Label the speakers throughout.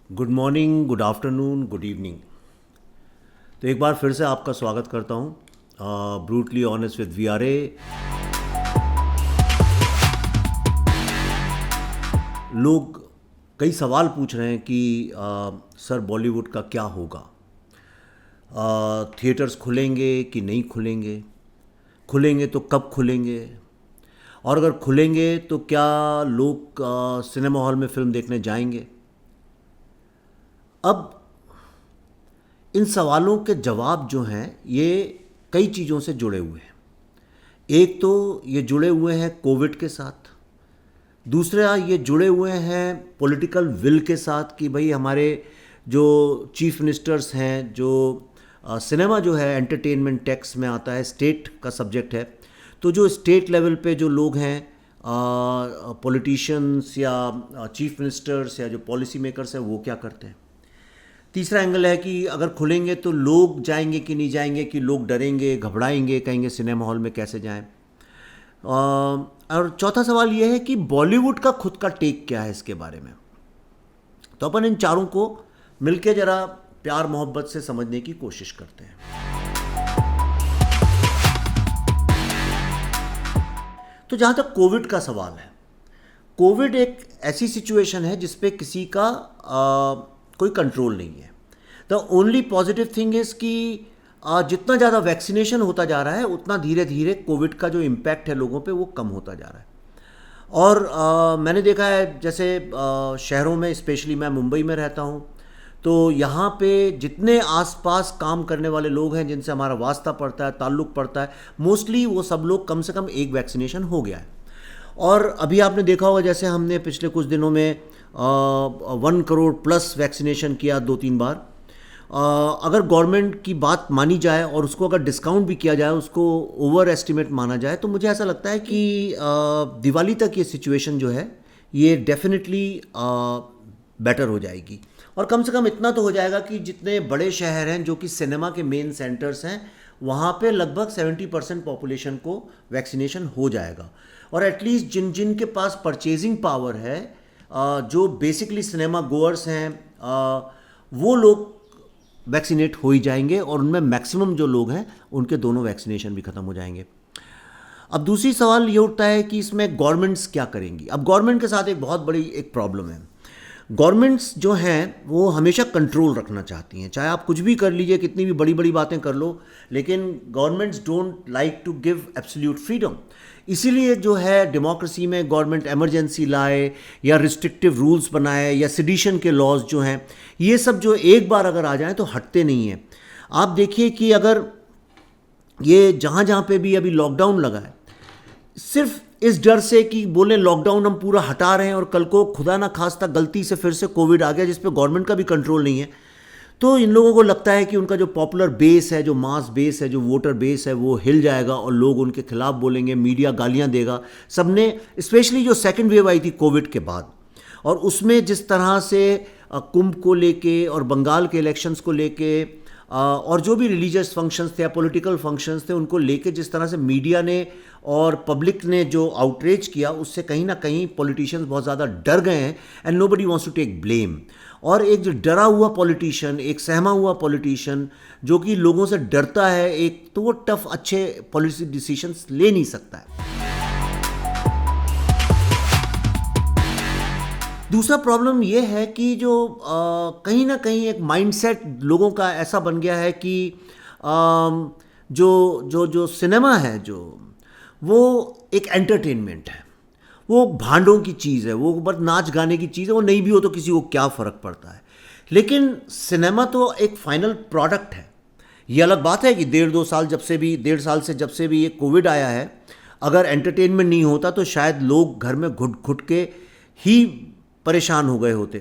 Speaker 1: Good morning, good afternoon, good evening. तो एक बार फिर से आपका स्वागत करता हूँ ब्रूटली ऑनेस्ट विद वीआरए। लोग कई सवाल पूछ रहे हैं कि सर बॉलीवुड का क्या होगा। थिएटर्स खुलेंगे कि नहीं खुलेंगे, खुलेंगे तो कब खुलेंगे, और अगर खुलेंगे तो क्या लोग सिनेमा हॉल में फिल्म देखने जाएंगे। अब इन सवालों के जवाब जो हैं ये कई चीज़ों से जुड़े हुए हैं। एक तो ये जुड़े हुए हैं कोविड के साथ, दूसरा ये जुड़े हुए हैं पॉलिटिकल विल के साथ कि भाई हमारे जो चीफ मिनिस्टर्स हैं, जो सिनेमा जो है एंटरटेनमेंट टैक्स में आता है, स्टेट का सब्जेक्ट है, तो जो स्टेट लेवल पे जो लोग हैं, पॉलिटिशियंस या चीफ मिनिस्टर्स या जो पॉलिसी मेकर्स हैं, वो क्या करते हैं। तीसरा एंगल है कि अगर खुलेंगे तो लोग जाएंगे कि नहीं जाएंगे, कि लोग डरेंगे, घबराएंगे, कहेंगे सिनेमा हॉल में कैसे जाएं। और चौथा सवाल यह है कि बॉलीवुड का खुद का टेक क्या है इसके बारे में। तो अपन इन चारों को मिलके ज़रा प्यार मोहब्बत से समझने की कोशिश करते हैं। तो जहाँ तक कोविड का सवाल है, कोविड एक ऐसी सिचुएशन है जिस पे किसी का कोई कंट्रोल नहीं है। The only positive thing is कि जितना ज़्यादा वैक्सीनेशन होता जा रहा है उतना धीरे धीरे कोविड का जो इम्पैक्ट है लोगों पे वो कम होता जा रहा है। और मैंने देखा है जैसे शहरों में, स्पेशली मैं मुंबई में रहता हूँ, तो यहाँ पे जितने आसपास काम करने वाले लोग हैं जिनसे हमारा वास्ता पड़ता है, ताल्लुक़ पड़ता है, मोस्टली वो सब लोग कम से कम एक वैक्सीनेशन हो गया है। और अभी आपने देखा होगा जैसे हमने पिछले कुछ दिनों में 1 करोड़ प्लस वैक्सीनेशन किया 2-3 बार। अगर गवर्नमेंट की बात मानी जाए और उसको अगर डिस्काउंट भी किया जाए, उसको ओवर एस्टिमेट माना जाए, तो मुझे ऐसा लगता है कि दिवाली तक ये सिचुएशन जो है ये डेफिनेटली बेटर हो जाएगी। और कम से कम इतना तो हो जाएगा कि जितने बड़े शहर हैं जो कि सिनेमा के मेन सेंटर्स हैं, वहाँ पे लगभग 70% पॉपुलेशन को वैक्सीनेशन हो जाएगा। और एटलीस्ट जिन जिन के पास परचेजिंग पावर है, जो बेसिकली सिनेमा गोअर्स हैं, वो लोग वैक्सीनेट हो ही जाएंगे, और उनमें मैक्सिमम जो लोग हैं उनके दोनों वैक्सीनेशन भी ख़त्म हो जाएंगे। अब दूसरी सवाल ये उठता है कि इसमें गवर्नमेंट्स क्या करेंगी। अब गवर्नमेंट के साथ एक बहुत बड़ी एक प्रॉब्लम है। गवर्नमेंट्स जो हैं वो हमेशा कंट्रोल रखना चाहती हैं, चाहे आप कुछ भी कर लीजिए, कितनी भी बड़ी बड़ी बातें कर लो, लेकिन governments don't like to give absolute freedom. इसीलिए जो है डेमोक्रेसी में गवर्नमेंट इमरजेंसी लाए या रिस्ट्रिक्टिव रूल्स बनाए या सेडिशन के लॉज जो हैं, ये सब जो एक बार अगर आ जाएं तो हटते नहीं हैं। आप देखिए कि अगर ये जहाँ जहाँ पे भी अभी लॉकडाउन लगा है, सिर्फ इस डर से कि बोले लॉकडाउन हम पूरा हटा रहे हैं और कल को खुदा ना खास्ता गलती से फिर से कोविड आ गया जिस पे गवर्नमेंट का भी कंट्रोल नहीं है, तो इन लोगों को लगता है कि उनका जो पॉपुलर बेस है, जो मास बेस है, जो वोटर बेस है, वो हिल जाएगा और लोग उनके खिलाफ बोलेंगे, मीडिया गालियां देगा। सबने, स्पेशली जो सेकंड वेव आई थी कोविड के बाद, और उसमें जिस तरह से कुंभ को लेके और बंगाल के इलेक्शंस को लेके और जो भी रिलीजियस फंक्शंस थे या पॉलिटिकल फंक्शंस थे उनको लेके जिस तरह से मीडिया ने और पब्लिक ने जो आउटरीच किया, उससे कहीं ना कहीं पॉलिटिशियंस बहुत ज़्यादा डर गए हैं, and nobody wants to take blame. और एक जो डरा हुआ पॉलिटिशियन, एक सहमा हुआ पॉलिटिशियन जो कि लोगों से डरता है, एक तो वो टफ अच्छे पॉलिसी डिसीजंस ले नहीं सकता है। दूसरा प्रॉब्लम ये है कि जो कहीं ना कहीं एक माइंडसेट लोगों का ऐसा बन गया है कि जो जो जो सिनेमा है, जो वो एक एंटरटेनमेंट है, वो भांडों की चीज़ है, वो बस नाच गाने की चीज़ है, वो नहीं भी हो तो किसी को क्या फ़र्क पड़ता है। लेकिन सिनेमा तो एक फाइनल प्रोडक्ट है। ये अलग बात है कि 1.5-2 साल डेढ़ साल से जब से भी ये कोविड आया है, अगर एंटरटेनमेंट नहीं होता तो शायद लोग घर में घुट घुट के ही परेशान हो गए होते,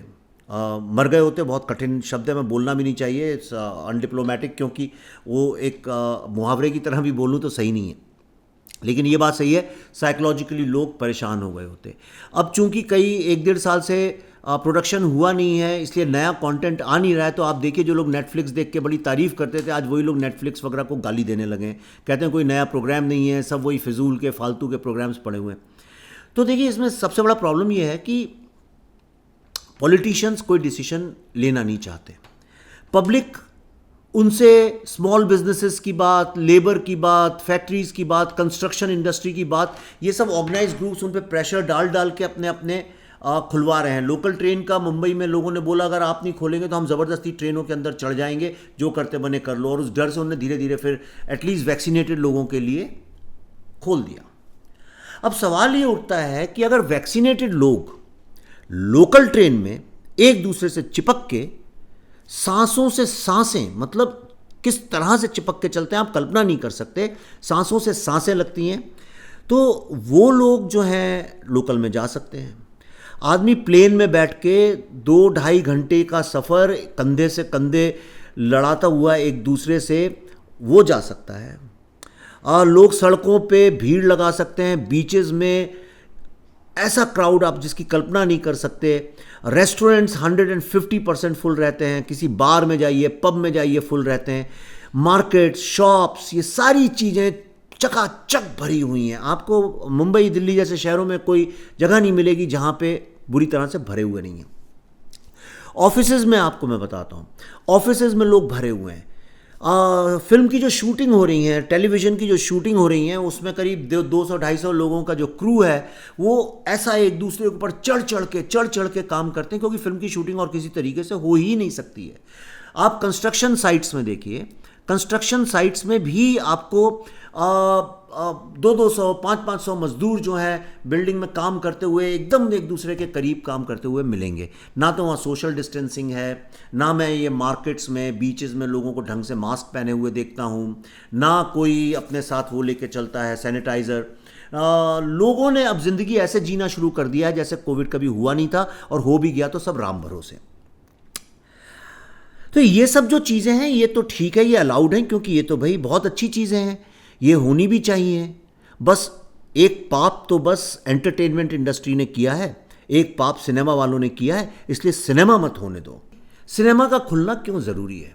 Speaker 1: मर गए होते। बहुत कठिन शब्द है, मैं बोलना भी नहीं चाहिए, इट्स अनडिप्लोमेटिक, क्योंकि वो एक मुहावरे की तरह भी बोलूँ तो सही नहीं है, लेकिन ये बात सही है, साइकोलॉजिकली लोग परेशान हो गए होते। अब चूंकि कई 1-1.5 साल से प्रोडक्शन हुआ नहीं है, इसलिए नया कंटेंट आ नहीं रहा है, तो आप देखिए जो लोग नेटफ्लिक्स देख के बड़ी तारीफ़ करते थे, आज वही लोग नेटफ्लिक्स वगैरह को गाली देने लगे हैं, कहते हैं कोई नया प्रोग्राम नहीं है, सब वही फिजूल के फालतू के प्रोग्राम्स पड़े हुए हैं। तो देखिए इसमें सबसे बड़ा प्रॉब्लम ये है कि पॉलिटिशियंस कोई डिसीजन लेना नहीं चाहते, पब्लिक उनसे स्मॉल बिजनेसेस की बात, लेबर की बात, फैक्ट्रीज की बात, कंस्ट्रक्शन इंडस्ट्री की बात, ये सब ऑर्गेनाइज ग्रुप्स उन पे प्रेशर डाल डाल के अपने अपने खुलवा रहे हैं। लोकल ट्रेन का मुंबई में लोगों ने बोला अगर आप नहीं खोलेंगे तो हम ज़बरदस्ती ट्रेनों के अंदर चढ़ जाएंगे, जो करते बने कर लो, और उस डर से उन्होंने धीरे धीरे फिर एटलीस्ट वैक्सीनेटेड लोगों के लिए खोल दिया। अब सवाल ये उठता है कि अगर वैक्सीनेटेड लोग लोकल ट्रेन में एक दूसरे से चिपक के सांसों से सांसें, मतलब किस तरह से चिपक के चलते हैं आप कल्पना नहीं कर सकते, सांसों से सांसें लगती हैं, तो वो लोग जो हैं लोकल में जा सकते हैं। आदमी प्लेन में बैठ के 2-2.5 घंटे का सफ़र कंधे से कंधे लड़ाता हुआ एक दूसरे से वो जा सकता है। लोग सड़कों पे भीड़ लगा सकते हैं, बीचेस में ऐसा क्राउड आप जिसकी कल्पना नहीं कर सकते। रेस्टोरेंट्स 150% फुल रहते हैं, किसी बार में जाइए, पब में जाइए, फुल रहते हैं। मार्केट्स, शॉप्स, ये सारी चीज़ें चकाचक भरी हुई हैं। आपको मुंबई, दिल्ली जैसे शहरों में कोई जगह नहीं मिलेगी जहाँ पे बुरी तरह से भरे हुए नहीं हैं। ऑफिसेज में आपको मैं बताता हूँ, ऑफिसेज में लोग भरे हुए हैं। फिल्म की जो शूटिंग हो रही है, टेलीविज़न की जो शूटिंग हो रही है, उसमें करीब 200-250 लोगों का जो क्रू है वो ऐसा एक दूसरे के ऊपर चढ़ चढ़ के काम करते हैं, क्योंकि फिल्म की शूटिंग और किसी तरीके से हो ही नहीं सकती है। आप कंस्ट्रक्शन साइट्स में देखिए, कंस्ट्रक्शन साइट्स में भी आपको 200-200, 500-500 मजदूर जो हैं बिल्डिंग में काम करते हुए एकदम एक दूसरे के करीब काम करते हुए मिलेंगे। ना तो वहाँ सोशल डिस्टेंसिंग है, ना मैं ये मार्केट्स में, बीचेस में लोगों को ढंग से मास्क पहने हुए देखता हूँ, ना कोई अपने साथ वो लेके चलता है सैनिटाइज़र। लोगों ने अब ज़िंदगी ऐसे जीना शुरू कर दिया है जैसे कोविड कभी हुआ नहीं था, और हो भी गया तो सब राम भरोसे। तो ये सब जो चीज़ें हैं ये तो ठीक है, ये अलाउड हैं, क्योंकि ये तो भाई बहुत अच्छी चीज़ें हैं, ये होनी भी चाहिए। बस एक पाप तो बस एंटरटेनमेंट इंडस्ट्री ने किया है, एक पाप सिनेमा वालों ने किया है, इसलिए सिनेमा मत होने दो। सिनेमा का खुलना क्यों ज़रूरी है?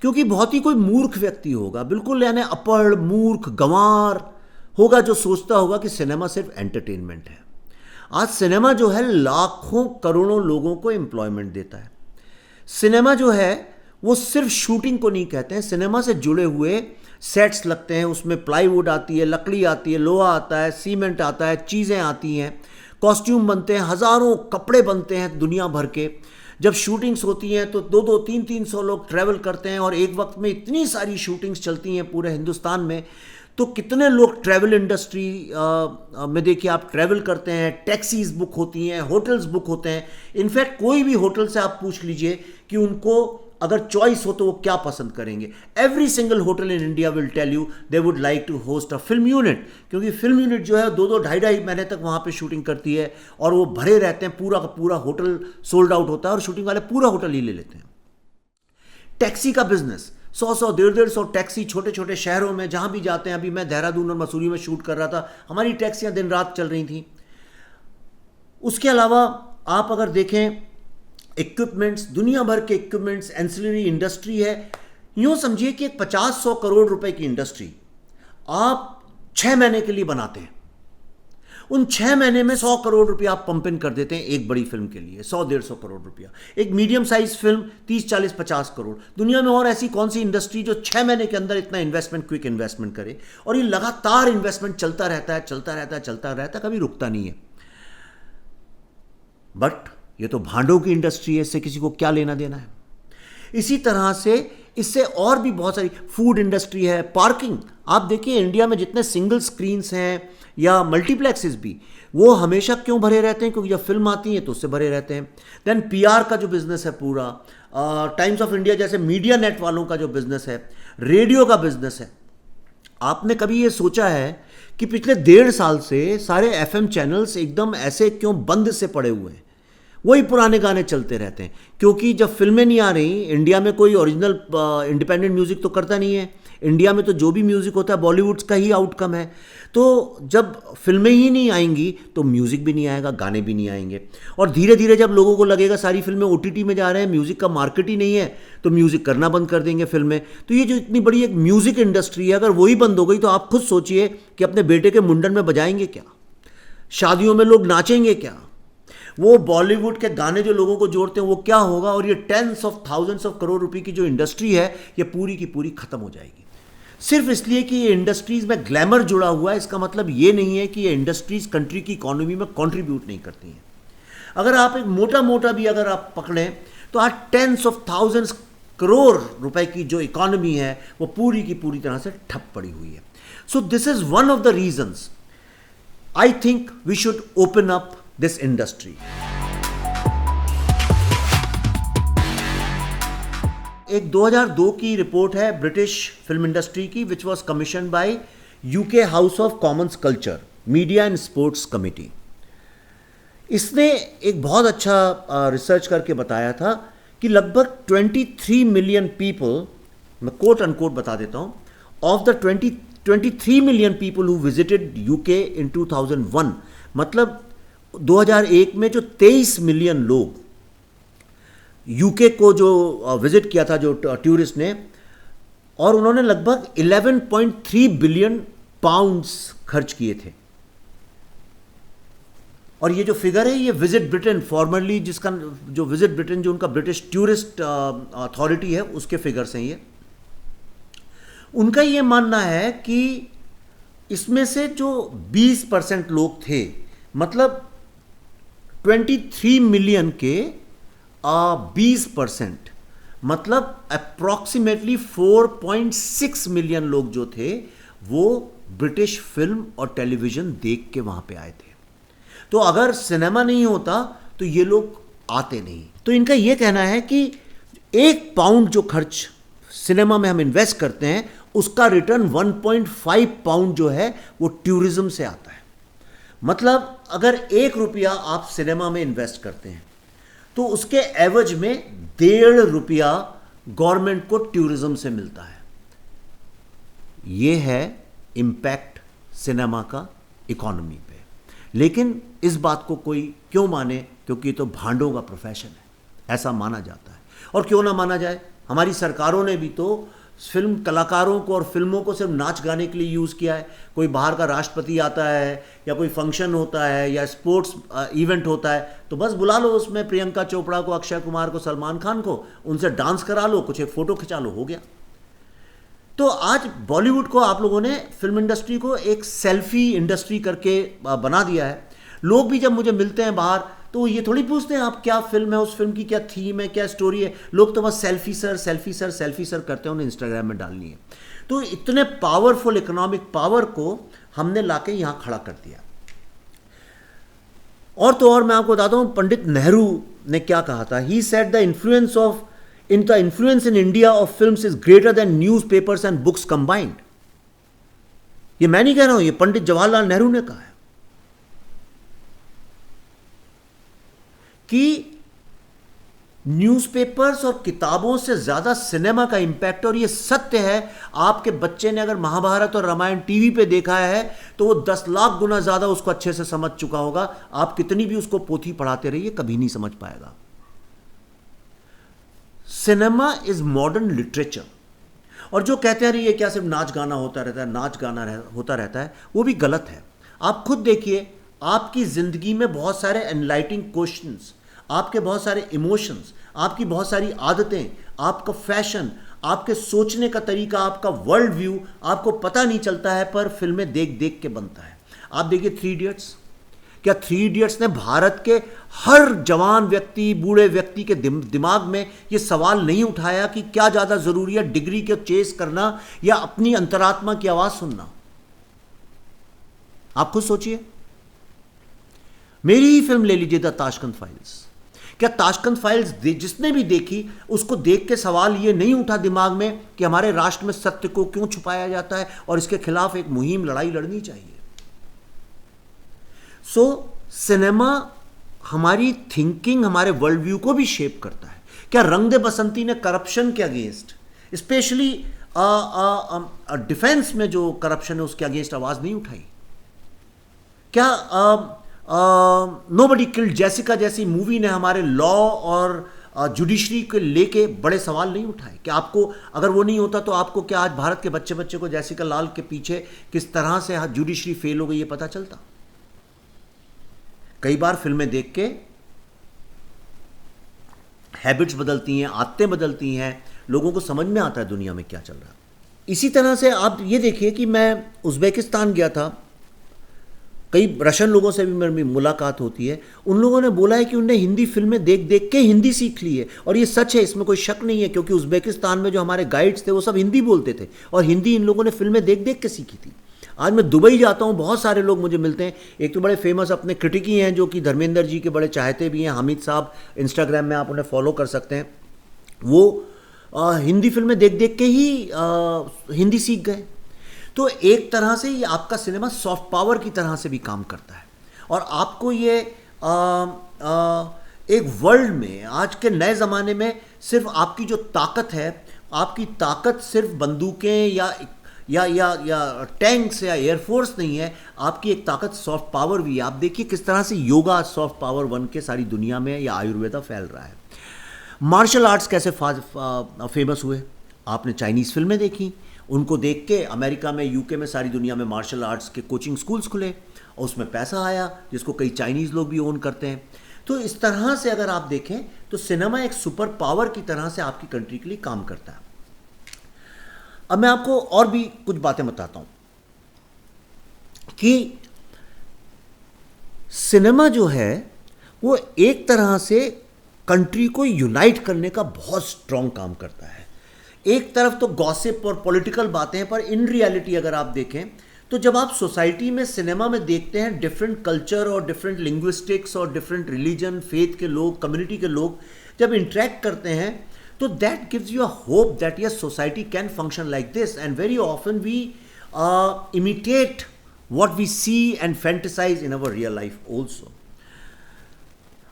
Speaker 1: क्योंकि बहुत ही कोई मूर्ख व्यक्ति होगा, बिल्कुल यानी अपढ़, मूर्ख, गंवार होगा, जो सोचता होगा कि सिनेमा सिर्फ एंटरटेनमेंट है। आज सिनेमा जो है लाखों करोड़ों लोगों को एम्प्लॉयमेंट देता है। सिनेमा जो है वो सिर्फ शूटिंग को नहीं कहते हैं, सिनेमा से जुड़े हुए सेट्स लगते हैं, उसमें प्लाईवुड आती है, लकड़ी आती है, लोहा आता है, सीमेंट आता है, चीज़ें आती हैं, कॉस्ट्यूम बनते हैं, हज़ारों कपड़े बनते हैं दुनिया भर के। जब शूटिंग्स होती हैं तो 2-2, 300 लोग ट्रैवल करते हैं, और एक वक्त में इतनी सारी शूटिंग्स चलती हैं पूरे हिंदुस्तान में, तो कितने लोग ट्रैवल इंडस्ट्री में देखिए आप ट्रैवल करते हैं, टैक्सीज बुक होती हैं, होटल्स बुक होते हैं। इनफैक्ट कोई भी होटल से आप पूछ लीजिए कि उनको अगर चॉइस हो तो वो क्या पसंद करेंगे। Every single hotel in India will tell you they would like to host a film unit, क्योंकि फिल्म यूनिट जो है 2-2, 2.5 महीने तक वहाँ पे शूटिंग करती है, और वो भरे रहते हैं, पूरा का पूरा होटल सोल्ड आउट होता है, और शूटिंग वाले पूरा होटल ही ले लेते हैं। टैक्सी का बिजनेस, 100-100, 150-150 टैक्सी छोटे छोटे शहरों में जहाँ भी जाते हैं। अभी मैं देहरादून और मसूरी में शूट कर रहा था, हमारी टैक्सियाँ दिन रात चल रही थी। उसके अलावा आप अगर देखें इक्विपमेंट्स, दुनिया भर के इक्विपमेंट्स, एंसिलरी इंडस्ट्री है। यूँ समझिए कि एक 50-100 करोड़ रुपए की इंडस्ट्री आप 6 महीने के लिए बनाते हैं। उन 6 महीने में 100 करोड़ रुपया आप पंप इन कर देते हैं एक बड़ी फिल्म के लिए, 100-150 करोड़ रुपया। एक मीडियम साइज फिल्म 30-40-50 करोड़। दुनिया में और ऐसी कौन सी इंडस्ट्री जो 6 महीने के अंदर इतना इन्वेस्टमेंट, क्विक इन्वेस्टमेंट करे? और ये लगातार इन्वेस्टमेंट चलता रहता है, कभी रुकता नहीं है। बट ये तो भांडों की इंडस्ट्री है, इससे किसी को क्या लेना देना है। इसी तरह से इससे और भी बहुत सारी फूड इंडस्ट्री है, पार्किंग। आप देखिए इंडिया में जितने सिंगल स्क्रीन्स हैं या मल्टीप्लेक्सेस भी, वो हमेशा क्यों भरे रहते हैं? क्योंकि जब फिल्म आती है तो उससे भरे रहते हैं। देन पीआर का जो बिजनेस है पूरा, टाइम्स ऑफ इंडिया जैसे मीडिया नेट वालों का जो बिजनेस है, रेडियो का बिजनेस है। आपने कभी ये सोचा है कि पिछले 1.5 साल से सारे एफएम चैनल्स एकदम ऐसे क्यों बंद से पड़े हुए हैं? वही पुराने गाने चलते रहते हैं, क्योंकि जब फिल्में नहीं आ रही, इंडिया में कोई ओरिजिनल इंडिपेंडेंट म्यूज़िक तो करता नहीं है। इंडिया में तो जो भी म्यूज़िक होता है बॉलीवुड का ही आउटकम है। तो जब फिल्में ही नहीं आएंगी तो म्यूज़िक भी नहीं आएगा, गाने भी नहीं आएंगे। और धीरे धीरे जब लोगों को लगेगा सारी फिल्में ओटीटी में जा रहे हैं, म्यूज़िक का मार्केट ही नहीं है, तो म्यूज़िक करना बंद कर देंगे फिल्में। तो ये जो इतनी बड़ी एक म्यूज़िक इंडस्ट्री है, अगर वही बंद हो गई तो आप खुद सोचिए कि अपने बेटे के मुंडन में बजाएंगे क्या, शादियों में लोग नाचेंगे क्या। वो बॉलीवुड के गाने जो लोगों को जोड़ते हैं वो क्या होगा, और ये tens of thousands of crore रुपए की जो इंडस्ट्री है ये पूरी की पूरी खत्म हो जाएगी। सिर्फ इसलिए कि ये इंडस्ट्रीज में ग्लैमर जुड़ा हुआ है, इसका मतलब ये नहीं है कि ये इंडस्ट्रीज कंट्री की इकोनॉमी में कंट्रीब्यूट नहीं करती हैं। अगर आप एक मोटा मोटा भी अगर आप पकड़ें तो आज टेंस ऑफ थाउजेंड्स करोड़ रुपए की जो इकोनॉमी है वो पूरी की पूरी तरह से ठप पड़ी हुई है। So this is one of the reasons I think we should open up this industry. एक 2002 की रिपोर्ट है ब्रिटिश फिल्म इंडस्ट्री की, which was commission by UK House of Commons culture media and sports committee. इसने एक बहुत अच्छा research करके बताया था कि लगभग 23 मिलियन पीपल, मैं कोट अनकोट बता देता हूँ, of the 23 million people who visited UK in 2001, मतलब 2001 में जो 23 मिलियन लोग यूके को जो विजिट किया था जो टूरिस्ट ने, और उन्होंने लगभग 11.3 बिलियन पाउंड्स खर्च किए थे। और ये जो फिगर है ये विजिट ब्रिटेन फॉर्मरली, जिसका जो विजिट ब्रिटेन जो उनका ब्रिटिश टूरिस्ट अथॉरिटी है उसके फिगर्स हैं ये। उनका ये मानना है कि इसमें से जो 20% लोग थे, मतलब 23 मिलियन के 20%, मतलब अप्रॉक्सीमेटली 4.6 मिलियन लोग जो थे वो ब्रिटिश फिल्म और टेलीविज़न देख के वहाँ पे आए थे। तो अगर सिनेमा नहीं होता तो ये लोग आते नहीं। तो इनका ये कहना है कि 1 पाउंड जो खर्च सिनेमा में हम इन्वेस्ट करते हैं उसका रिटर्न 1.5 पाउंड जो है वो टूरिज्म से आता है। मतलब अगर 1 रुपया आप सिनेमा में इन्वेस्ट करते हैं तो उसके एवज में 1.5 रुपया गवर्नमेंट को टूरिज्म से मिलता है। ये है इम्पैक्ट सिनेमा का इकोनॉमी पे। लेकिन इस बात को कोई क्यों माने, क्योंकि तो भांडों का प्रोफेशन है, ऐसा माना जाता है। और क्यों ना माना जाए, हमारी सरकारों ने भी तो फिल्म कलाकारों को और फिल्मों को सिर्फ नाच गाने के लिए यूज़ किया है। कोई बाहर का राष्ट्रपति आता है या कोई फंक्शन होता है या स्पोर्ट्स इवेंट होता है तो बस बुला लो उसमें प्रियंका चोपड़ा को, अक्षय कुमार को, सलमान खान को, उनसे डांस करा लो, कुछ एक फ़ोटो खिंचा लो, हो गया। तो आज बॉलीवुड को आप लोगों ने, फिल्म इंडस्ट्री को एक सेल्फी इंडस्ट्री करके बना दिया है। लोग भी जब मुझे मिलते हैं बाहर तो ये थोड़ी पूछते हैं आप क्या फिल्म है, उस फिल्म की क्या थीम है, क्या स्टोरी है। लोग तो बस selfie sir selfie sir selfie sir करते हैं, उन्हें इंस्टाग्राम में डालनी है। तो इतने पावरफुल इकोनॉमिक पावर को हमने लाके यहाँ खड़ा कर दिया। और तो और मैं आपको बताता हूँ पंडित नेहरू ने क्या कहा था। He said the influence in India of films is greater than newspapers and books combined. ये मैं नहीं कह रहा हूँ, ये पंडित जवाहरलाल नेहरू ने कहा है कि न्यूज़पेपर्स और किताबों से ज़्यादा सिनेमा का इम्पैक्ट, और ये सत्य है। आपके बच्चे ने अगर महाभारत और रामायण टीवी पे देखा है तो वो 10 लाख गुना ज़्यादा उसको अच्छे से समझ चुका होगा। आप कितनी भी उसको पोथी पढ़ाते रहिए, कभी नहीं समझ पाएगा। Cinema is modern literature. और जो कहते हैं ये क्या सिर्फ नाच गाना होता रहता है, नाच गाना होता रहता है, वो भी गलत है। आप खुद देखिए, आपकी ज़िंदगी में बहुत सारे एनलाइटिंग क्वेश्चंस, आपके बहुत सारे इमोशंस, आपकी बहुत सारी आदतें, आपका फैशन, आपके सोचने का तरीका, आपका वर्ल्ड व्यू आपको पता नहीं चलता है, पर फिल्में देख देख के बनता है। आप देखिए 3 इडियट्स। क्या 3 इडियट्स ने भारत के हर जवान व्यक्ति, बूढ़े व्यक्ति के दिमाग में ये सवाल नहीं उठाया कि क्या ज़्यादा ज़रूरी है, डिग्री को चेस करना या अपनी अंतरात्मा की आवाज़ सुनना? आप खुद सोचिए। मेरी ही फिल्म ले लीजिए द ताशकंद फाइल्स। क्या ताशकंद फाइल्स जिसने भी देखी उसको देख के सवाल ये नहीं उठा दिमाग में कि हमारे राष्ट्र में सत्य को क्यों छुपाया जाता है और इसके खिलाफ एक मुहिम, लड़ाई लड़नी चाहिए? सिनेमा हमारी थिंकिंग, हमारे वर्ल्ड व्यू को भी शेप करता है। क्या रंग दे बसंती ने करप्शन के अगेंस्ट, स्पेशली डिफेंस में जो करप्शन है उसके अगेंस्ट आवाज़ नहीं उठाई? क्या नोबडी किल्ड जेसिका जैसी मूवी ने हमारे लॉ और जुडिशरी को लेके बड़े सवाल नहीं उठाए? कि आपको अगर वो नहीं होता तो आपको क्या आज भारत के बच्चे बच्चे को जेसिका लाल के पीछे किस तरह से जुडिशरी फेल हो गई ये पता चलता? कई बार फिल्में देख के हैबिट्स बदलती हैं, आदतें बदलती हैं, लोगों को समझ में आता है दुनिया में क्या चल रहा है। इसी तरह से आप ये देखिए कि मैं उज़्बेकिस्तान गया था, कई रशियन लोगों से भी मेरी मुलाकात होती है, उन लोगों ने बोला है कि उन्हें हिंदी फिल्में देख देख के हिंदी सीख ली है, और ये सच है, इसमें कोई शक नहीं है, क्योंकि उज़्बेकिस्तान में जो हमारे गाइड्स थे वो सब हिंदी बोलते थे और हिंदी इन लोगों ने फिल्में देख देख के सीखी थी। आज मैं दुबई जाता हूँ, बहुत सारे लोग मुझे मिलते हैं, एक तो बड़े फेमस अपने क्रिटिक ही हैं जो कि धर्मेंद्र जी के बड़े चाहते भी हैं, हामिद साहब, इंस्टाग्राम में आप उन्हें फॉलो कर सकते हैं, वो हिंदी फिल्में देख देख के ही हिंदी सीख गए। तो एक तरह से ये आपका सिनेमा सॉफ्ट पावर की तरह से भी काम करता है, और आपको ये एक वर्ल्ड में, आज के नए ज़माने में, सिर्फ आपकी जो ताकत है, आपकी ताकत सिर्फ बंदूकें या टैंक्स या एयरफोर्स नहीं है, आपकी एक ताकत सॉफ्ट पावर भी है। आप देखिए किस तरह से योगा सॉफ्ट पावर बन के सारी दुनिया में, या आयुर्वेदा फैल रहा है। मार्शल आर्ट्स कैसे फेमस हुए, आपने चाइनीज़ फिल्में देखी, उनको देख के अमेरिका में, यूके में, सारी दुनिया में मार्शल आर्ट्स के कोचिंग स्कूल्स खुले और उसमें पैसा आया, जिसको कई चाइनीज़ लोग भी ओन करते हैं। तो इस तरह से अगर आप देखें तो सिनेमा एक सुपर पावर की तरह से आपकी कंट्री के लिए काम करता है। अब मैं आपको और भी कुछ बातें बताता हूं कि सिनेमा जो है वो एक तरह से कंट्री को यूनाइट करने का बहुत स्ट्रॉन्ग काम करता है। एक तरफ तो गॉसिप और पॉलिटिकल बातें हैं, पर इन रियलिटी अगर आप देखें तो जब आप सोसाइटी में, सिनेमा में देखते हैं डिफरेंट कल्चर और डिफरेंट लिंग्विस्टिक्स और डिफरेंट रिलीजन, फेथ के लोग, कम्युनिटी के लोग जब इंटरेक्ट करते हैं, तो that gives you a hope that yes society can function like this, and very often we imitate what we see and fantasize in our real life also।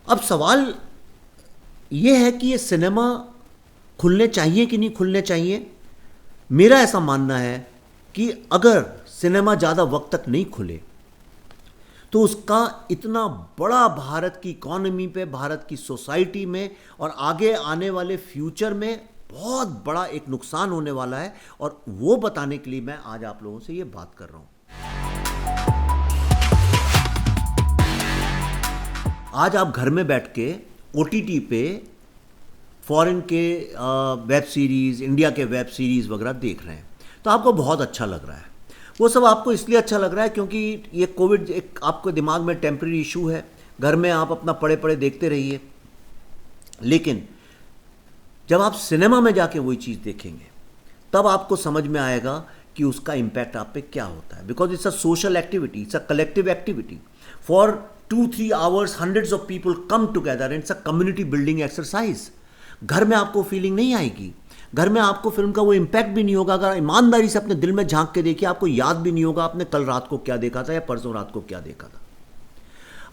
Speaker 1: अब सवाल ये है कि ये सिनेमा खुलने चाहिए कि नहीं खुलने चाहिए। मेरा ऐसा मानना है कि अगर सिनेमा ज़्यादा वक्त तक नहीं खुले तो उसका इतना बड़ा भारत की इकॉनमी पे, भारत की सोसाइटी में और आगे आने वाले फ्यूचर में बहुत बड़ा एक नुकसान होने वाला है, और वो बताने के लिए मैं आज आप लोगों से ये बात कर रहा हूँ। आज आप घर में बैठ के OTT पे फॉरेन के वेब सीरीज़, इंडिया के वेब सीरीज़ वगैरह देख रहे हैं, तो आपको बहुत अच्छा लग रहा है। वो सब आपको इसलिए अच्छा लग रहा है क्योंकि ये कोविड एक आपके दिमाग में टेम्परेरी इशू है, घर में आप अपना पड़े पड़े देखते रहिए। लेकिन जब आप सिनेमा में जाके वही चीज़ देखेंगे तब आपको समझ में आएगा कि उसका इम्पैक्ट आप पे क्या होता है। Because it's a social activity, it's a collective activity. For 2-3 hours hundreds of people come together, it's a community building exercise. घर में आपको फीलिंग नहीं आएगी, घर में आपको फिल्म का वो इम्पैक्ट भी नहीं होगा। अगर ईमानदारी से अपने दिल में झांक के देखिए, आपको याद भी नहीं होगा आपने कल रात को क्या देखा था या परसों रात को क्या देखा था।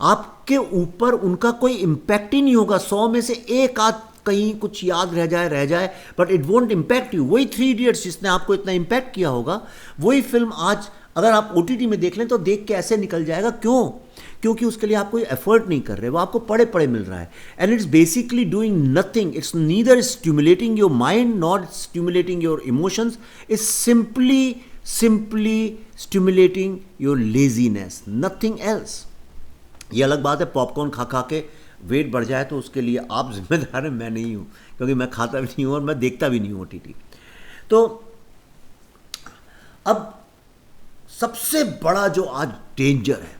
Speaker 1: आपके ऊपर उनका कोई इम्पैक्ट ही नहीं होगा। 100 में से एक आध कहीं कुछ याद रह जाए, but it won't impact you. वही 3 इडियट्स जिसने आपको इतना इम्पैक्ट किया होगा, वही फिल्म आज अगर आप OTT में देख लें तो देख के ऐसे निकल जाएगा। क्यों? क्योंकि उसके लिए आप कोई एफर्ट नहीं कर रहे, वो आपको पड़े पड़े मिल रहा है। And it's basically doing nothing, it's neither stimulating your mind not stimulating your emotions, it's simply stimulating your laziness, nothing else. ये अलग बात है पॉपकॉर्न खा खा के वेट बढ़ जाए तो उसके लिए आप जिम्मेदार हैं, मैं नहीं हूँ, क्योंकि मैं खाता भी नहीं हूँ और मैं देखता भी नहीं हूँ OTT। तो अब सबसे बड़ा जो आज डेंजर है,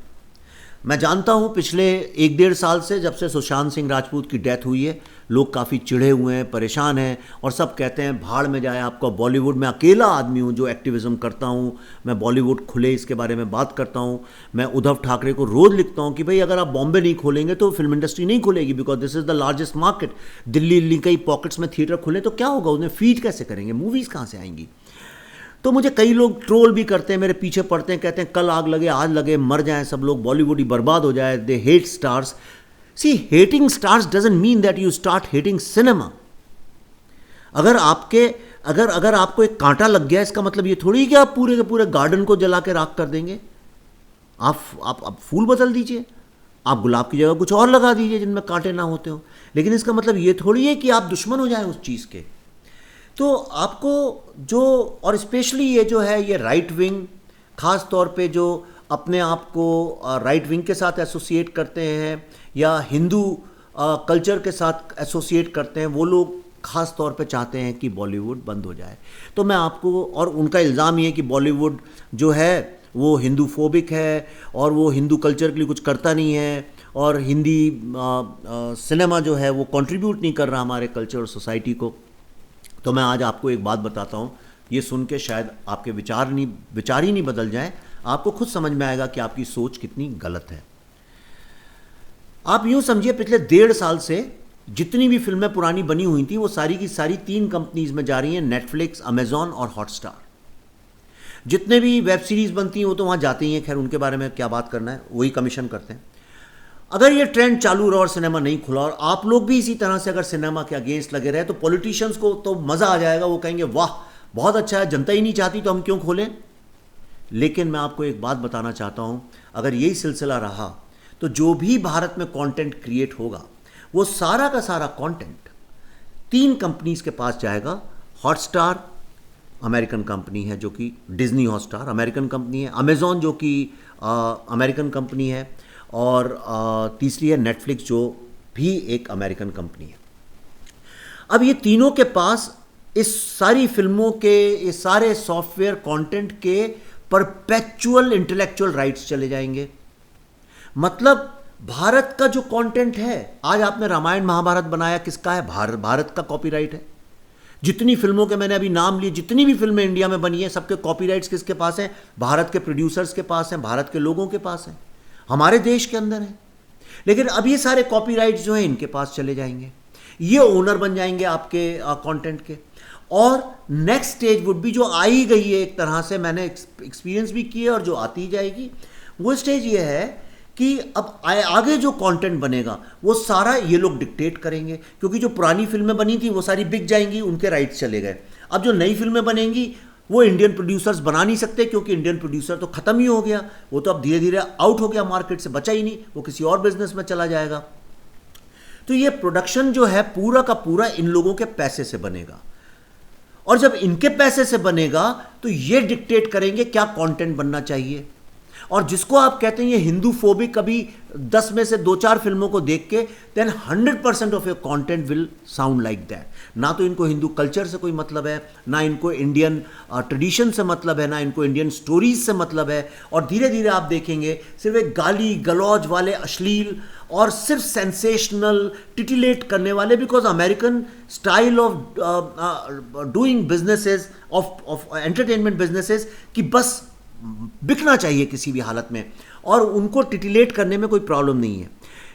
Speaker 1: मैं जानता हूँ पिछले 1-1.5 साल से, जब से सुशांत सिंह राजपूत की डेथ हुई है, लोग काफ़ी चिढ़े हुए हैं, परेशान हैं, और सब कहते हैं भाड़ में जाए आपका बॉलीवुड। मैं अकेला आदमी हूँ जो एक्टिविज़म करता हूँ, मैं बॉलीवुड खुले इसके बारे में बात करता हूँ। मैं उद्धव ठाकरे को रोज़ लिखता हूँ कि भाई अगर आप बॉम्बे नहीं खोलेंगे तो फिल्म इंडस्ट्री नहीं खुलेगी, because this is the largest market. Delhi कई पॉकेट्स में थिएटर खुले तो क्या होगा, उन्हें फीड कैसे करेंगे, मूवीज़ कहाँ से आएंगी। तो मुझे कई लोग ट्रोल भी करते हैं, मेरे पीछे पड़ते हैं, कहते हैं कल आग लगे आज लगे, मर जाएं सब लोग, बॉलीवुड ही बर्बाद हो जाए। They hate stars. See, hating stars doesn't mean that you start hating cinema. अगर आपको एक कांटा लग गया, इसका मतलब ये थोड़ी कि आप पूरे के पूरे गार्डन को जला के राख कर देंगे। आप फूल बदल दीजिए, आप गुलाब की जगह कुछ और लगा दीजिए जिनमें कांटे ना होते हो, लेकिन इसका मतलब ये थोड़ी है कि आप दुश्मन हो जाए उस चीज़ के। तो आपको जो, और स्पेशली ये जो है ये राइट विंग, ख़ास तौर पे जो अपने आप को राइट विंग के साथ एसोसिएट करते हैं या हिंदू कल्चर के साथ एसोसिएट करते हैं, वो लोग ख़ास तौर पे चाहते हैं कि बॉलीवुड बंद हो जाए। तो मैं आपको, और उनका इल्ज़ाम ये है कि बॉलीवुड जो है वो हिंदू फोबिक है और वो हिंदू कल्चर के लिए कुछ करता नहीं है, और हिंदी सिनेमा जो है वो कंट्रीब्यूट नहीं कर रहा हमारे कल्चर और सोसाइटी को। तो मैं आज आपको एक बात बताता हूँ, ये सुन के शायद आपके विचार ही नहीं बदल जाएं, आपको खुद समझ में आएगा कि आपकी सोच कितनी गलत है। आप यूँ समझिए, पिछले 1.5 साल से जितनी भी फिल्में पुरानी बनी हुई थी वो सारी की सारी 3 कंपनीज में जा रही हैं, नेटफ्लिक्स, अमेजॉन और हॉटस्टार। जितने भी वेब सीरीज़ बनती हैं वो तो वहाँ जाती ही हैं, खैर उनके बारे में क्या बात करना है, वही कमीशन करते हैं। अगर ये ट्रेंड चालू रहा और सिनेमा नहीं खुला और आप लोग भी इसी तरह से अगर सिनेमा के अगेंस्ट लगे रहे, तो पॉलिटिशियंस को तो मज़ा आ जाएगा, वो कहेंगे वाह बहुत अच्छा है, जनता ही नहीं चाहती तो हम क्यों खोलें। लेकिन मैं आपको एक बात बताना चाहता हूँ, अगर यही सिलसिला रहा तो जो भी भारत में कंटेंट क्रिएट होगा वो सारा का सारा कंटेंट 3 कंपनीज के पास जाएगा। हॉटस्टार अमेरिकन कंपनी है जो कि डिज्नी हॉटस्टार अमेरिकन कंपनी है, अमेजॉन जो कि अमेरिकन कंपनी है, और तीसरी है नेटफ्लिक्स जो भी एक अमेरिकन कंपनी है। अब ये तीनों के पास इस सारी फिल्मों के, इस सारे सॉफ्टवेयर कंटेंट के परपेचुअल इंटेलेक्चुअल राइट्स चले जाएंगे। मतलब भारत का जो कंटेंट है, आज आपने रामायण महाभारत बनाया, किसका है? भारत का कॉपीराइट है। जितनी फिल्मों के मैंने अभी नाम लिए, जितनी भी फिल्में इंडिया में बनी हैं, सबके कॉपीराइट्स किसके पास हैं? भारत के प्रोड्यूसर्स के पास हैं, भारत के लोगों के पास हैं, हमारे देश के अंदर है। लेकिन अब ये सारे कॉपीराइट्स जो हैं इनके पास चले जाएंगे, ये ओनर बन जाएंगे आपके कंटेंट के। और नेक्स्ट स्टेज वुड भी, जो आई गई है एक तरह से, मैंने एक्सपीरियंस भी किए और जो आती जाएगी, वो स्टेज ये है कि अब आगे जो कंटेंट बनेगा वो सारा ये लोग डिक्टेट करेंगे, क्योंकि जो पुरानी फिल्में बनी थी वो सारी बिक जाएंगी, उनके राइट्स चले गए। अब जो नई फिल्में बनेंगी वो इंडियन प्रोड्यूसर्स बना नहीं सकते, क्योंकि इंडियन प्रोड्यूसर तो ख़त्म ही हो गया, वो तो अब धीरे धीरे आउट हो गया, मार्केट से बचा ही नहीं, वो किसी और बिजनेस में चला जाएगा। तो ये प्रोडक्शन जो है पूरा का पूरा इन लोगों के पैसे से बनेगा, और जब इनके पैसे से बनेगा तो ये डिक्टेट करेंगे क्या कंटेंट बनना चाहिए। और जिसको आप कहते हैं ये हिंदू फोबिक, कभी 10 में से 2-4 फिल्मों को देख के, then 100% of your content will sound like that. ना तो इनको हिंदू कल्चर से कोई मतलब है, ना इनको इंडियन ट्रेडिशन से मतलब है, ना इनको इंडियन स्टोरीज से मतलब है, और धीरे धीरे आप देखेंगे सिर्फ एक गाली गलौज वाले, अश्लील और सिर्फ सेंसेशनल, टिटिलेट करने वाले, because American style of doing businesses, of entertainment businesses, कि बस बिकना चाहिए किसी भी हालत में, और उनको टिटिलेट करने में कोई प्रॉब्लम नहीं है।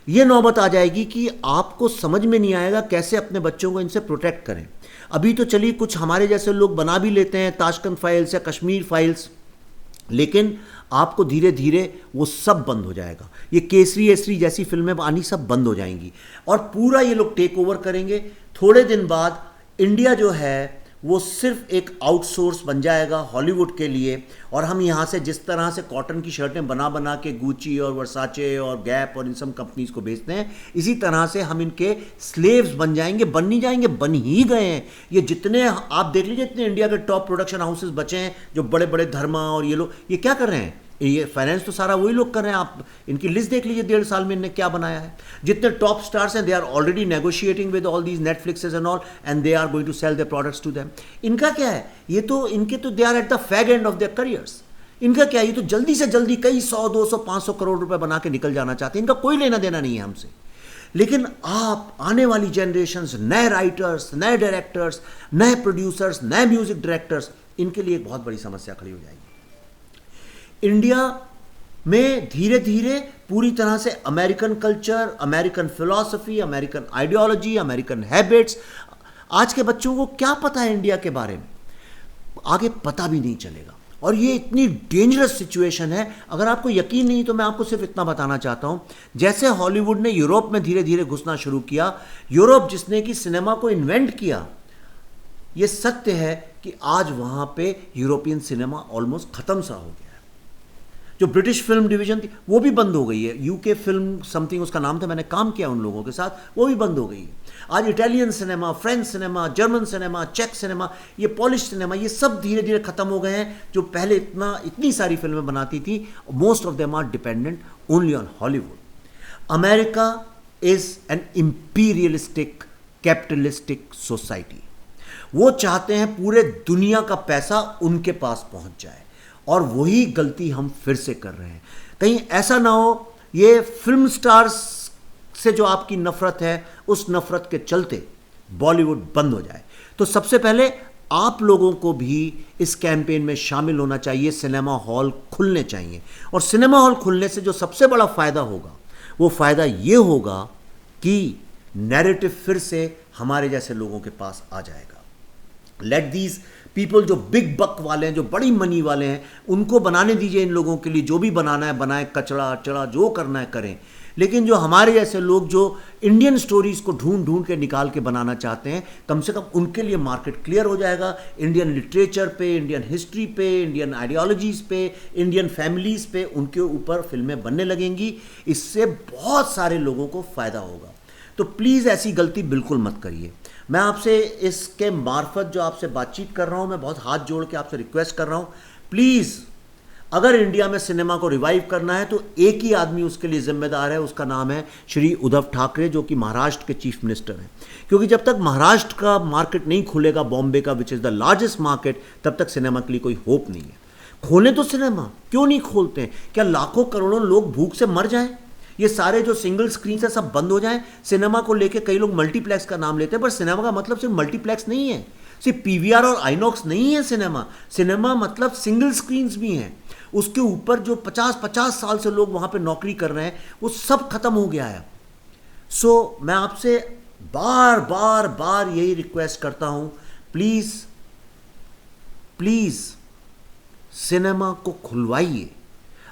Speaker 1: ये नौबत आ जाएगी कि आपको समझ में नहीं आएगा कैसे अपने बच्चों को इनसे प्रोटेक्ट करें। अभी तो चलिए कुछ हमारे जैसे लोग बना भी लेते हैं, ताशकंद फाइल्स या कश्मीर फाइल्स, लेकिन आपको धीरे धीरे वो सब बंद हो जाएगा। ये केसरी एसरी जैसी फिल्में आनी सब बंद हो जाएंगी, और पूरा ये लोग टेक ओवर करेंगे। थोड़े दिन बाद इंडिया जो है वो सिर्फ एक आउटसोर्स बन जाएगा हॉलीवुड के लिए, और हम यहाँ से जिस तरह से कॉटन की शर्टें बना बना के गुची और वर्साचे और गैप और इन सब कंपनीज को बेचते हैं, इसी तरह से हम इनके स्लेव्स बन जाएंगे। बन नहीं जाएंगे, बन ही गए हैं। ये जितने आप देख लीजिए, इतने इंडिया के टॉप प्रोडक्शन हाउसेस बचे हैं, जो बड़े बड़े धर्मा और ये लोग, ये क्या कर रहे हैं? ये फाइनेंस तो सारा वही लोग कर रहे हैं। आप इनकी लिस्ट देख लीजिए, 1.5 साल में इन्हें क्या बनाया है। जितने टॉप स्टार्स हैं, they are already negotiating with all these Netflixes and all, and they are going to sell their products to them. इनका क्या है? ये तो इनके तो they are at the fag end of their careers. इनका क्या है? ये तो जल्दी से जल्दी कई 100, 200, 500 करोड़ रुपए बना के निकल जाना चाहते हैं। इनका कोई लेना देना नहीं है हमसे। लेकिन आप आने वाली जनरेशंस, नए राइटर्स, नए डायरेक्टर्स, नए प्रोड्यूसर्स, नए म्यूजिक डायरेक्टर्स, इनके लिए एक बहुत बड़ी समस्या खड़ी हो जाएगी। इंडिया में धीरे धीरे पूरी तरह से American culture, American philosophy, American ideology, American habits, आज के बच्चों को क्या पता है इंडिया के बारे में? आगे पता भी नहीं चलेगा। और ये इतनी डेंजरस सिचुएशन है। अगर आपको यकीन नहीं तो मैं आपको सिर्फ इतना बताना चाहता हूं, जैसे हॉलीवुड ने यूरोप में धीरे धीरे घुसना शुरू किया, यूरोप जिसने कि सिनेमा को इन्वेंट किया, ये सत्य है कि आज वहां पे यूरोपियन सिनेमा ऑलमोस्ट खत्म सा हो गया। जो ब्रिटिश फिल्म डिवीजन थी वो भी बंद हो गई है। यूके फिल्म समथिंग उसका नाम था, मैंने काम किया उन लोगों के साथ, वो भी बंद हो गई है। आज Italian cinema, French cinema, German cinema, चेक सिनेमा, ये पॉलिश सिनेमा, ये सब धीरे धीरे खत्म हो गए हैं। जो पहले इतनी सारी फिल्में बनाती थी, most of them are dependent only on Hollywood. America is an imperialistic capitalistic society. वो चाहते हैं पूरे दुनिया का पैसा उनके पास पहुंच जाए, और वही गलती हम फिर से कर रहे हैं। कहीं ऐसा ना हो ये फिल्म स्टार्स से जो आपकी नफरत है, उस नफरत के चलते बॉलीवुड बंद हो जाए। तो सबसे पहले आप लोगों को भी इस कैंपेन में शामिल होना चाहिए। सिनेमा हॉल खुलने चाहिए, और सिनेमा हॉल खुलने से जो सबसे बड़ा फ़ायदा होगा वो फ़ायदा ये होगा कि नैरेटिव फिर से हमारे जैसे लोगों के पास आ जाएगा। लेट दीज पीपल जो बिग बक वाले हैं, जो बड़ी मनी वाले हैं, उनको बनाने दीजिए। इन लोगों के लिए जो भी बनाना है बनाए, कचड़ा अचड़ा जो करना है करें। लेकिन जो हमारे जैसे लोग जो इंडियन स्टोरीज को ढूंढ ढूंढ के निकाल के बनाना चाहते हैं, कम से कम उनके लिए मार्केट क्लियर हो जाएगा। इंडियन लिटरेचर पे, इंडियन हिस्ट्री पे, इंडियन आइडियोलॉजीज पे, इंडियन फैमिलीज पे उनके ऊपर फिल्में बनने लगेंगी। इससे बहुत सारे लोगों को फ़ायदा होगा। तो प्लीज़ ऐसी गलती बिल्कुल मत करिए। मैं आपसे इसके मार्फत जो आपसे बातचीत कर रहा हूँ, मैं बहुत हाथ जोड़ के आपसे रिक्वेस्ट कर रहा हूँ, प्लीज़ अगर इंडिया में सिनेमा को रिवाइव करना है तो एक ही आदमी उसके लिए जिम्मेदार है, उसका नाम है श्री उद्धव ठाकरे, जो कि महाराष्ट्र के चीफ मिनिस्टर हैं। क्योंकि जब तक महाराष्ट्र का मार्केट नहीं खुलेगा, बॉम्बे का which is the largest market, तब तक सिनेमा के लिए कोई होप नहीं है। खोलें तो सिनेमा, क्यों नहीं खोलते हैं? क्या लाखों करोड़ों लोग भूख से मर जाएं? ये सारे जो सिंगल स्क्रीन है सब बंद हो जाएं? सिनेमा को लेके कई लोग मल्टीप्लेक्स का नाम लेते हैं, पर सिनेमा का मतलब सिर्फ मल्टीप्लेक्स नहीं है, सिर्फ पीवीआर और आइनॉक्स नहीं है। सिनेमा सिनेमा मतलब सिंगल स्क्रीन्स भी हैं। उसके ऊपर जो 50-50 साल से लोग वहाँ पे नौकरी कर रहे हैं, वो सब खत्म हो गया है। सो मैं आपसे बार बार बार यही रिक्वेस्ट करता हूँ, प्लीज़ प्लीज़ सिनेमा को खुलवाइए।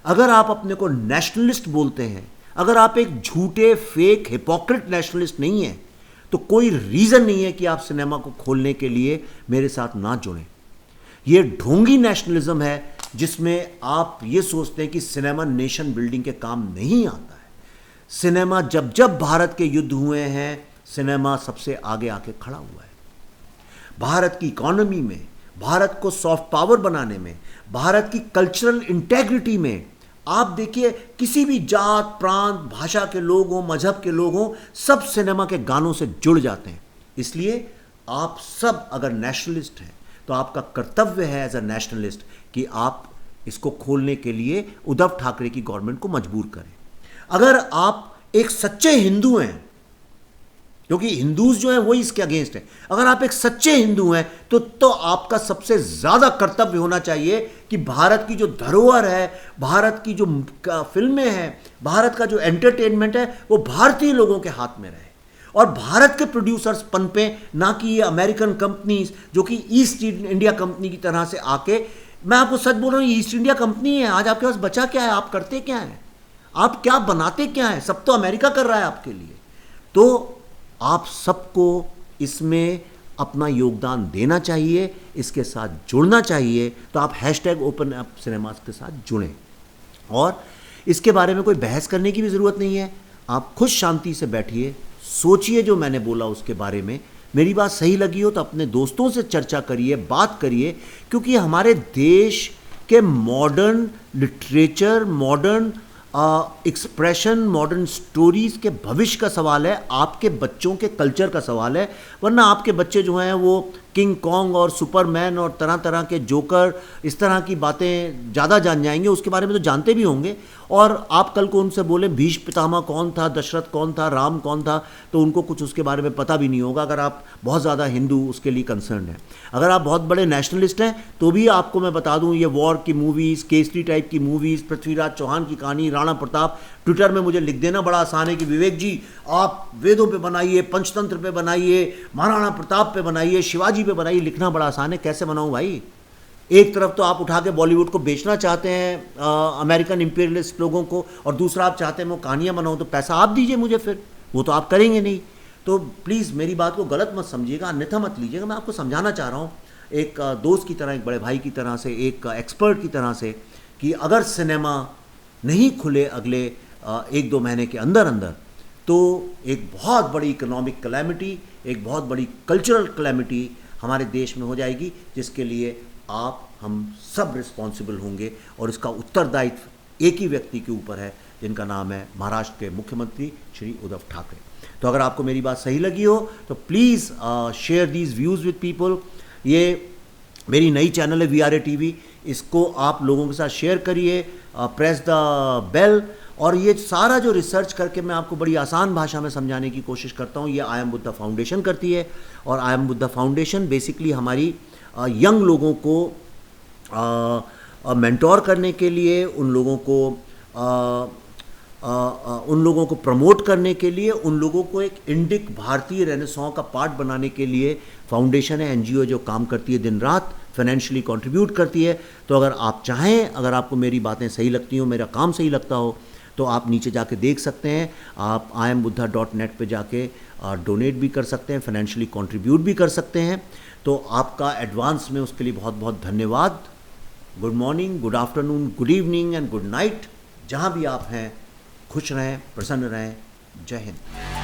Speaker 1: अगर आप अपने को नेशनलिस्ट बोलते हैं, अगर आप एक झूठे फेक हिपोक्रेट नेशनलिस्ट नहीं हैं, तो कोई रीज़न नहीं है कि आप सिनेमा को खोलने के लिए मेरे साथ ना जुड़ें। ये ढोंगी नेशनलिज्म है जिसमें आप ये सोचते हैं कि सिनेमा नेशन बिल्डिंग के काम नहीं आता है। सिनेमा जब जब भारत के युद्ध हुए हैं, सिनेमा सबसे आगे आके खड़ा हुआ है। भारत की इकोनॉमी में, भारत को सॉफ्ट पावर बनाने में, भारत की कल्चरल इंटेग्रिटी में आप देखिए, किसी भी जात, प्रांत, भाषा के लोग हों, मजहब के लोग हों, सब सिनेमा के गानों से जुड़ जाते हैं। इसलिए आप सब अगर नेशनलिस्ट हैं तो आपका कर्तव्य है एज अ नेशनलिस्ट कि आप इसको खोलने के लिए उद्धव ठाकरे की गवर्नमेंट को मजबूर करें। अगर आप एक सच्चे हिंदू हैं, क्योंकि हिंदूज जो हैं वही इसके अगेंस्ट है, अगर आप एक सच्चे हिंदू हैं तो आपका सबसे ज़्यादा कर्तव्य होना चाहिए कि भारत की जो धरोहर है, भारत की जो फिल्में हैं, भारत का जो एंटरटेनमेंट है, वो भारतीय लोगों के हाथ में रहे और भारत के प्रोड्यूसर्स पनपे, ना कि ये अमेरिकन कंपनीज जो कि ईस्ट इंडिया कंपनी की तरह से आके। मैं आपको सच बोल रहा हूँ, ये ईस्ट इंडिया कंपनी है। आज आपके पास बचा क्या है? आप करते क्या हैं? आप क्या बनाते क्या हैं? सब तो अमेरिका कर रहा है आपके लिए। तो आप सबको इसमें अपना योगदान देना चाहिए, इसके साथ जुड़ना चाहिए। तो आप #ओपन अप सिनेमास के साथ जुड़ें, और इसके बारे में कोई बहस करने की भी ज़रूरत नहीं है। आप खुद शांति से बैठिए, सोचिए जो मैंने बोला उसके बारे में। मेरी बात सही लगी हो तो अपने दोस्तों से चर्चा करिए, बात करिए, क्योंकि हमारे देश के modern literature, modern expression, modern stories के भविष्य का सवाल है, आपके बच्चों के कल्चर का सवाल है। वरना आपके बच्चे जो हैं वो किंग कॉन्ग और सुपरमैन और तरह तरह के जोकर, इस तरह की बातें ज़्यादा जान जाएंगे। उसके बारे में तो जानते भी होंगे, और आप कल को उनसे बोले भीष्म पितामह कौन था, दशरथ कौन था, राम कौन था, तो उनको कुछ उसके बारे में पता भी नहीं होगा, अगर आप बहुत ज़्यादा हिंदू उसके लिए कंसर्न है। अगर आप बहुत बड़े नेशनलिस्ट हैं तो भी आपको मैं बता दूं, ये वॉर की मूवीज़, केसरी टाइप की मूवीज़, पृथ्वीराज चौहान की कहानी, राणा प्रताप, ट्विटर में मुझे लिख देना बड़ा आसान है कि विवेक जी आप वेदों पे बनाइए, पंचतंत्र पे बनाइए, महाराणा प्रताप पे बनाइए, शिवाजी पे बनाइए। लिखना बड़ा आसान है, कैसे बनाऊं भाई? एक तरफ तो आप उठा के बॉलीवुड को बेचना चाहते हैं अमेरिकन इंपीरियलिस्ट लोगों को, और दूसरा आप चाहते हैं मैं कहानियाँ बनाऊँ, तो पैसा आप दीजिए मुझे, फिर वो तो आप करेंगे नहीं। तो प्लीज़ मेरी बात को गलत मत समझिएगा, अन्यथा मत लीजिएगा। मैं आपको समझाना चाह रहा हूँ एक दोस्त की तरह, एक बड़े भाई की तरह से, एक एक्सपर्ट की तरह से, कि अगर सिनेमा नहीं खुले अगले 1-2 महीने के अंदर अंदर, तो एक बहुत बड़ी इकोनॉमिक कैलेमिटी, एक बहुत बड़ी कल्चरल कैलेमिटी हमारे देश में हो जाएगी, जिसके लिए आप हम सब रिस्पॉन्सिबल होंगे। और इसका उत्तरदायित्व एक ही व्यक्ति के ऊपर है, जिनका नाम है महाराष्ट्र के मुख्यमंत्री श्री उद्धव ठाकरे। तो अगर आपको मेरी बात सही लगी हो तो please share these views with people. ये मेरी नई चैनल है VRA TV, इसको आप लोगों के साथ शेयर करिए, प्रेस द बेल। और ये सारा जो रिसर्च करके मैं आपको बड़ी आसान भाषा में समझाने की कोशिश करता हूँ, ये आई एम बुद्धा फाउंडेशन करती है। और I am Buddha foundation basically हमारी यंग लोगों को मेंटोर करने के लिए, उन लोगों को प्रमोट करने के लिए, उन लोगों को एक इंडिक भारतीय रेनेसां का पार्ट बनाने के लिए फाउंडेशन है, NGO जो काम करती है दिन रात, फाइनेंशियली कंट्रीब्यूट करती है। तो अगर आप चाहें, अगर आपको मेरी बातें सही लगती हो, मेरा काम सही लगता हो, तो आप नीचे जाके देख सकते हैं। आप iambuddha.net पे जाके डोनेट भी कर सकते हैं, फाइनेंशियली कंट्रीब्यूट भी कर सकते हैं। तो आपका एडवांस में उसके लिए बहुत बहुत धन्यवाद। Good morning, good afternoon, good evening and good night. जहाँ भी आप हैं, खुश रहें, प्रसन्न रहें। जय हिंद।